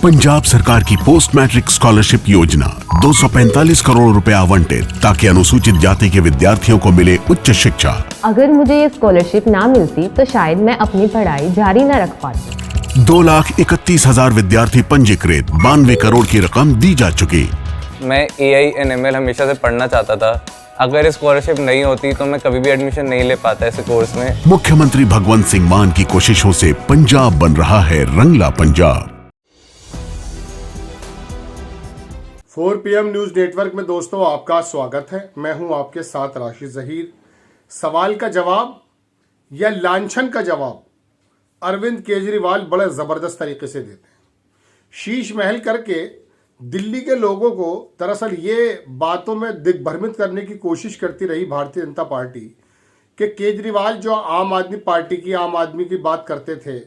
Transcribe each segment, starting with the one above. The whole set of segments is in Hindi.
पंजाब सरकार की पोस्ट मैट्रिक स्कॉलरशिप योजना 245 करोड़ रुपए आवंटित ताकि अनुसूचित जाति के विद्यार्थियों को मिले उच्च शिक्षा। अगर मुझे ये स्कॉलरशिप ना मिलती तो शायद मैं अपनी पढ़ाई जारी न रख पाती। 2,31,000 विद्यार्थी पंजीकृत, 92 करोड़ की रकम दी जा चुकी। मैं AI/ML हमेशा से पढ़ना चाहता था। अगर स्कॉलरशिप नहीं होती तो मैं कभी भी एडमिशन नहीं ले पाता ऐसे कोर्स में। मुख्यमंत्री भगवंत सिंह मान की कोशिशों से पंजाब बन रहा है Rangla Punjab. 4 PM news network में दोस्तों आपका स्वागत है। मैं हूं आपके साथ राशिद ज़हीर। सवाल का जवाब या लांछन का जवाब अरविंद केजरीवाल बड़े जबरदस्त तरीके से देते हैं। शीश महल करके दिल्ली के लोगों को दरअसल ये बातों में दिग्भ्रमित करने की कोशिश करती रही भारतीय जनता पार्टी कि केजरीवाल जो आम आदमी पार्टी की आम आदमी की बात करते थे,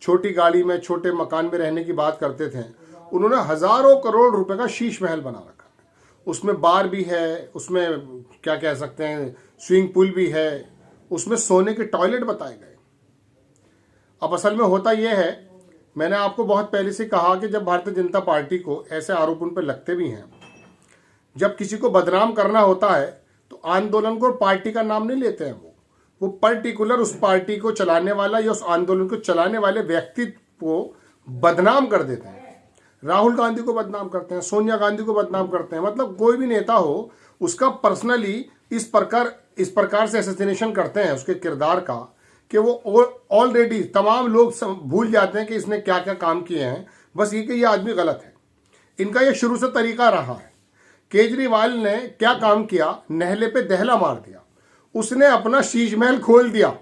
छोटी गाड़ी में छोटे मकान में रहने की बात करते थे, उन्होंने हजारों करोड़ रुपए का शीश महल बना रखा है। उसमें बार भी है, उसमें क्या कह सकते हैं स्विमिंग पूल भी है, उसमें सोने के टॉयलेट बताए गए। अब असल में होता यह है, मैंने आपको बहुत पहले से कहा कि जब भारतीय जनता पार्टी को ऐसे आरोप उन पर लगते भी हैं, जब किसी को बदनाम करना होता है तो आंदोलन को पार्टी का नाम नहीं लेते हैं। वो पर्टिकुलर उस पार्टी को चलाने वाला या उस आंदोलन को चलाने वाले व्यक्ति को बदनाम कर देते हैं। राहुल गांधी को बदनाम करते हैं, सोनिया गांधी को बदनाम करते हैं। मतलब कोई भी नेता हो उसका पर्सनली इस प्रकार से असैसिनेशन करते हैं उसके किरदार का कि वो ऑलरेडी तमाम लोग भूल जाते हैं कि इसने क्या क्या काम किए हैं। बस ये कि ये आदमी गलत है। इनका ये शुरू से तरीका रहा है। केजरीवाल ने क्या काम किया, नहले पे दहला मार दिया, उसने अपना शीश महल खोल दिया।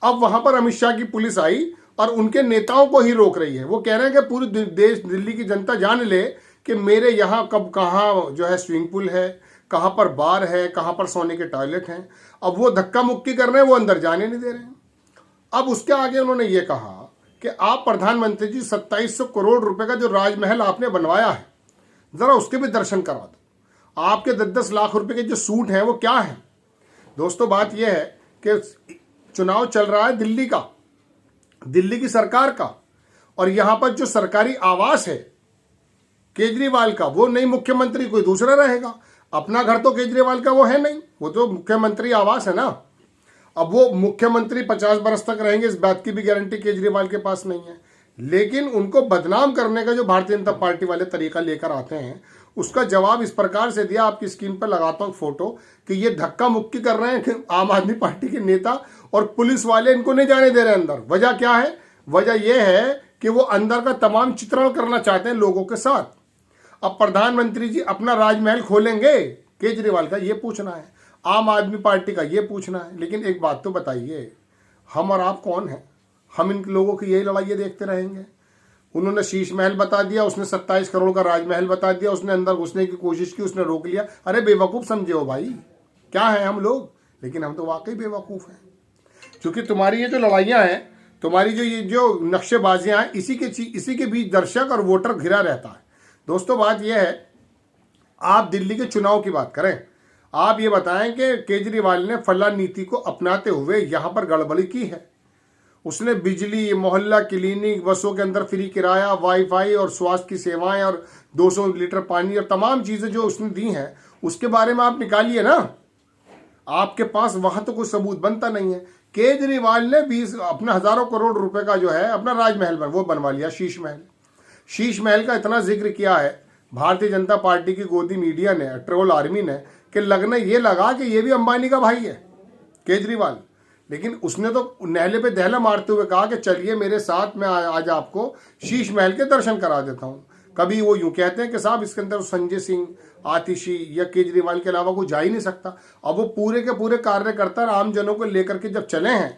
अब वहां पर अमित शाह की पुलिस आई और उनके नेताओं को ही रोक रही है। वो कह रहे हैं कि पूरी देश दिल्ली की जनता जान ले कि मेरे यहाँ कब कहाँ जो है स्विमिंग पूल है, कहाँ पर बार है, कहाँ पर सोने के टॉयलेट हैं। अब वो धक्का मुक्की कर रहे हैं, वो अंदर जाने नहीं दे रहे हैं। अब उसके आगे उन्होंने ये कहा कि आप प्रधानमंत्री जी 2700 करोड़ रुपए का जो राजमहल आपने बनवाया है, जरा उसके भी दर्शन करा दो। आपके 10-10 लाख रुपए के जो सूट हैं वो क्या है। दोस्तों बात यह है कि चुनाव चल रहा है दिल्ली का, दिल्ली की सरकार का, और यहां पर जो सरकारी आवास है केजरीवाल का, वो नहीं मुख्यमंत्री कोई दूसरा रहेगा। अपना घर तो केजरीवाल का वो है नहीं, वो तो मुख्यमंत्री आवास है ना। अब वो मुख्यमंत्री 50 बरस तक रहेंगे इस बात की भी गारंटी केजरीवाल के पास नहीं है। लेकिन उनको बदनाम करने का जो भारतीय जनता पार्टी वाले तरीका लेकर आते हैं, उसका जवाब इस प्रकार से दिया। आपकी स्क्रीन पर लगाता हूं फोटो कि ये धक्का मुक्की कर रहे हैं आम आदमी पार्टी के नेता और पुलिस वाले इनको नहीं जाने दे रहे अंदर। वजह क्या है? वजह यह है कि वो अंदर का तमाम चित्रण करना चाहते हैं लोगों के साथ। अब प्रधानमंत्री जी अपना राजमहल खोलेंगे केजरीवाल का ये पूछना है, आम आदमी पार्टी का ये पूछना है। लेकिन एक बात तो बताइए, हम और आप कौन हैं? हम इन लोगों की यही लड़ाई देखते रहेंगे। उन्होंने शीश महल बता दिया, उसने 27 करोड़ का राजमहल बता दिया, उसने अंदर घुसने की कोशिश की, उसने रोक लिया। अरे बेवकूफ समझे हो भाई, क्या है हम लोग? लेकिन हम तो वाकई बेवकूफ हैं, क्योंकि तुम्हारी ये जो लड़ाइयां हैं, तुम्हारी जो ये जो नक्शेबाजियां हैं, इसी के बीच दर्शक और वोटर घिरा रहता है। दोस्तों बात यह है, आप दिल्ली के चुनाव की बात करें, आप ये बताएं कि केजरीवाल ने फला नीति को अपनाते हुए यहां पर गड़बड़ी की है। उसने बिजली, मोहल्ला क्लिनिक, बसों के अंदर फ्री किराया, वाईफाई और स्वास्थ्य की सेवाएं और 200 लीटर पानी और तमाम चीजें जो उसने दी हैं, उसके बारे में आप निकालिए ना। आपके पास वहां तो कोई सबूत बनता नहीं है। केजरीवाल ने 20 अपना हजारों करोड़ रुपए का जो है अपना राजमहल वो बनवा लिया, शीश महल। शीश महल का इतना जिक्र किया है भारतीय जनता पार्टी की गोदी मीडिया ने, ट्रोल आर्मी ने, कि लगना ये लगा कि ये भी अंबानी का भाई है केजरीवाल। लेकिन उसने तो नहले पे दहला मारते हुए कहा कि चलिए मेरे साथ, मैं आज आपको शीश महल के दर्शन करा देता हूं। कभी वो यूं कहते हैं कि साहब इसके अंदर संजय सिंह, आतिशी या केजरीवाल के अलावा कोई जा ही नहीं सकता। अब वो पूरे के पूरे कार्यकर्ता आम जनों को लेकर के जब चले हैं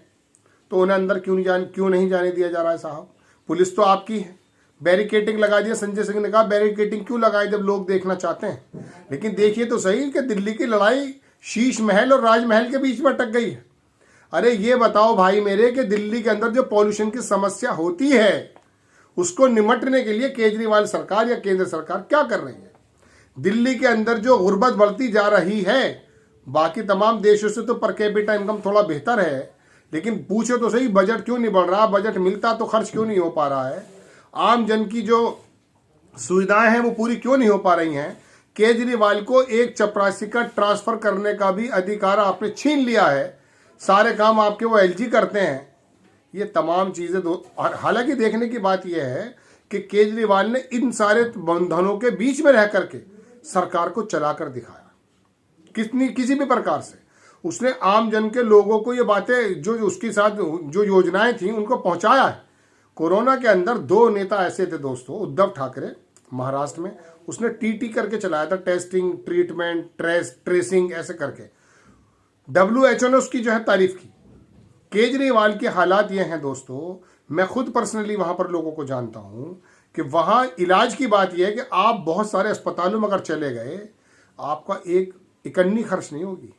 तो उन्हें अंदर क्यों नहीं जाने दिया जा रहा है साहब? पुलिस तो आपकी है, बैरिकेटिंग लगा दिया। संजय सिंह ने कहा बैरिकेटिंग क्यों लगाई जब लोग देखना चाहते हैं? लेकिन देखिए तो सही कि दिल्ली की लड़ाई शीश महल और राजमहल के बीच में अटक गई है। अरे ये बताओ भाई मेरे कि दिल्ली के अंदर जो पॉल्यूशन की समस्या होती है उसको निमटने के लिए केजरीवाल सरकार या केंद्र सरकार क्या कर रही है? दिल्ली के अंदर जो गुर्बत बढ़ती जा रही है, बाकी तमाम देशों से तो पर कैपिटा इनकम थोड़ा बेहतर है, लेकिन पूछो तो सही बजट क्यों नहीं बढ़ रहा? बजट मिलता तो खर्च क्यों नहीं हो पा रहा है? आम जन की जो सुविधाएं हैं वो पूरी क्यों नहीं हो पा रही हैं। केजरीवाल को एक चपरासी का ट्रांसफर करने का भी अधिकार आपने छीन लिया है, सारे काम आपके वो एलजी करते हैं। ये तमाम चीजें हालांकि देखने की बात यह है कि केजरीवाल ने इन सारे बंधनों के बीच में रह करके सरकार को चलाकर दिखाया, किसी भी प्रकार से उसने आम जन के लोगों को ये बातें जो उसके साथ जो योजनाएं थी उनको पहुंचाया है। कोरोना के अंदर 2 नेता ऐसे थे दोस्तों, उद्धव ठाकरे महाराष्ट्र में, उसने टीटी करके चलाया था, टेस्टिंग, ट्रीटमेंट, ट्रेसिंग ऐसे करके। WHO ने उसकी जो है तारीफ की। केजरीवाल के हालात ये हैं दोस्तों, मैं खुद पर्सनली वहां पर लोगों को जानता हूं कि वहां इलाज की बात यह है कि आप बहुत सारे अस्पतालों में अगर चले गए, आपका एक इकन्नी खर्च नहीं होगी।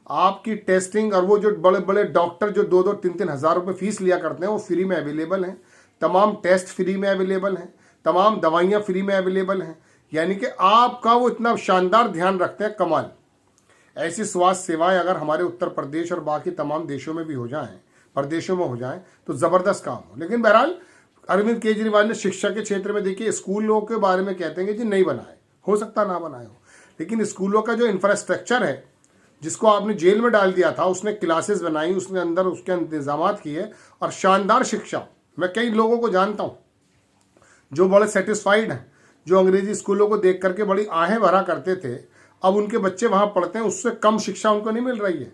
आपकी टेस्टिंग और वो जो बड़े बड़े डॉक्टर जो 2-2, 3-3 हज़ार रुपये फीस लिया करते हैं वो फ्री में अवेलेबल हैं। तमाम टेस्ट फ्री में अवेलेबल हैं, तमाम दवाइयाँ फ्री में अवेलेबल हैं। यानी कि आपका वो इतना शानदार ध्यान रखते हैं, कमाल। ऐसी स्वास्थ्य सेवाएं अगर हमारे उत्तर प्रदेश और बाकी तमाम देशों में भी हो जाएं, प्रदेशों में हो जाएं, तो ज़बरदस्त काम हो। लेकिन बहरहाल अरविंद केजरीवाल ने शिक्षा के क्षेत्र में, देखिए स्कूलों के बारे में कहते हैं कि जी नहीं बनाए, हो सकता ना बनाए हो, लेकिन स्कूलों का जो इंफ्रास्ट्रक्चर है जिसको आपने जेल में डाल दिया था, उसने क्लासेस बनाई, उसने अंदर उसके इंतजाम किए और शानदार शिक्षा। मैं कई लोगों को जानता हूँ जो बड़े सेटिस्फाइड हैं, जो अंग्रेजी स्कूलों को देख करके बड़ी आहें भरा करते थे, अब उनके बच्चे वहाँ पढ़ते हैं, उससे कम शिक्षा उनको नहीं मिल रही है,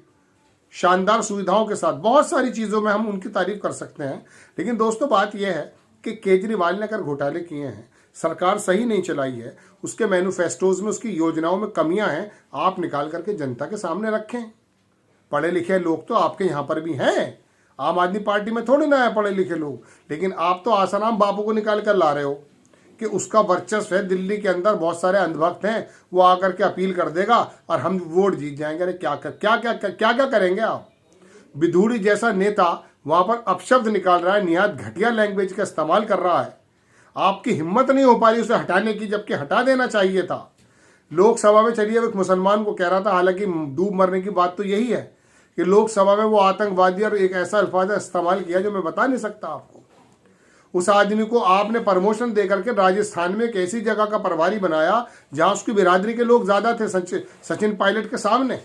शानदार सुविधाओं के साथ। बहुत सारी चीज़ों में हम उनकी तारीफ कर सकते हैं। लेकिन दोस्तों बात यह है कि केजरीवाल ने अगर घोटाले किए हैं, सरकार सही नहीं चलाई है, उसके मैनिफेस्टोज में, उसकी योजनाओं में कमियां हैं, आप निकाल करके जनता के सामने रखें। पढ़े लिखे लोग तो आपके यहाँ पर भी हैं, आम आदमी पार्टी में थोड़े ना है पढ़े लिखे लोग, लेकिन आप तो आसाराम बापू को निकाल कर ला रहे हो कि उसका वर्चस्व है। दिल्ली के अंदर बहुत सारे अंधभक्त हैं, वो आकर के अपील कर देगा और हम वोट जीत जाएंगे। अरे क्या क्या करेंगे आप? विधूड़ी जैसा नेता वहां पर अपशब्द निकाल रहा है, निहायत घटिया लैंग्वेज का इस्तेमाल कर रहा है। आपकी हिम्मत नहीं हो पा रही उसे हटाने की, जबकि हटा देना चाहिए था। लोकसभा में चलिए, एक मुसलमान को कह रहा था, हालांकि डूब मरने की बात तो यही है कि लोकसभा में वो आतंकवादी और एक ऐसा अल्फाज इस्तेमाल किया जो मैं बता नहीं सकता आपको। उस आदमी को आपने प्रमोशन दे करके राजस्थान में एक ऐसी जगह का प्रभारी बनाया जहां उसकी बिरादरी के लोग ज्यादा थे, सचिन पायलट के सामने।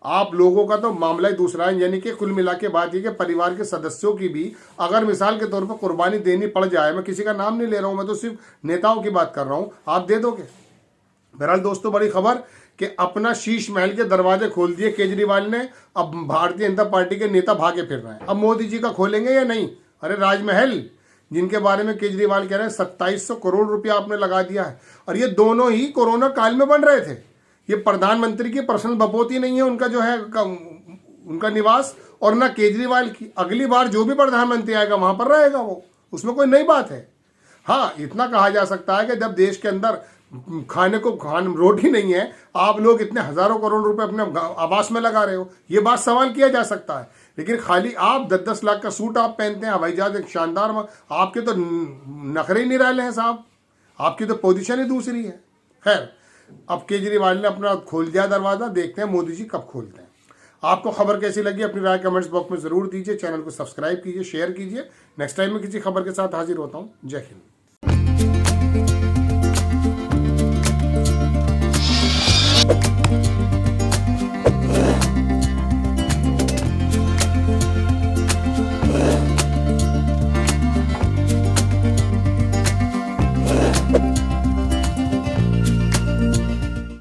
आप लोगों का तो मामला ही दूसरा है। यानी कि कुल मिला के बात ये कि परिवार के सदस्यों की भी अगर मिसाल के तौर पर कुर्बानी देनी पड़ जाए, मैं किसी का नाम नहीं ले रहा हूं, मैं तो सिर्फ नेताओं की बात कर रहा हूं, आप दे दोगे? बहरहाल दोस्तों, बड़ी खबर कि अपना शीश महल के दरवाजे खोल दिए केजरीवाल ने। अब भारतीय जनता पार्टी के नेता भागे फिर रहे हैं। अब मोदी जी का खोलेंगे या नहीं? अरे राजमहल जिनके बारे में केजरीवाल कह रहे हैं 2700 करोड़ रुपया आपने लगा दिया है, और ये दोनों ही कोरोना काल में बन रहे थे। ये प्रधानमंत्री की पर्सनल बपोती नहीं है उनका जो है उनका निवास, और ना केजरीवाल की। अगली बार जो भी प्रधानमंत्री आएगा वहां पर रहेगा वो, उसमें कोई नई बात है। हाँ, इतना कहा जा सकता है कि जब देश के अंदर खाने रोटी नहीं है, आप लोग इतने हजारों करोड़ रुपए अपने आवास में लगा रहे हो, ये बात सवाल किया जा सकता है। लेकिन खाली आप 10-10 लाख का सूट आप पहनते हैं, हवाई जहाज एक शानदार, आपके तो नखरे ही निराले हैं साहब, आपकी तो पोजीशन ही दूसरी है। खैर, अब केजरीवाल ने अपना खोल दिया दरवाजा, देखते हैं मोदी जी कब खोलते हैं। आपको खबर कैसी लगी अपनी राय कमेंट्स बॉक्स में जरूर दीजिए। चैनल को सब्सक्राइब कीजिए, शेयर कीजिए। नेक्स्ट टाइम मैं किसी खबर के साथ हाजिर होता हूँ। जय हिंद।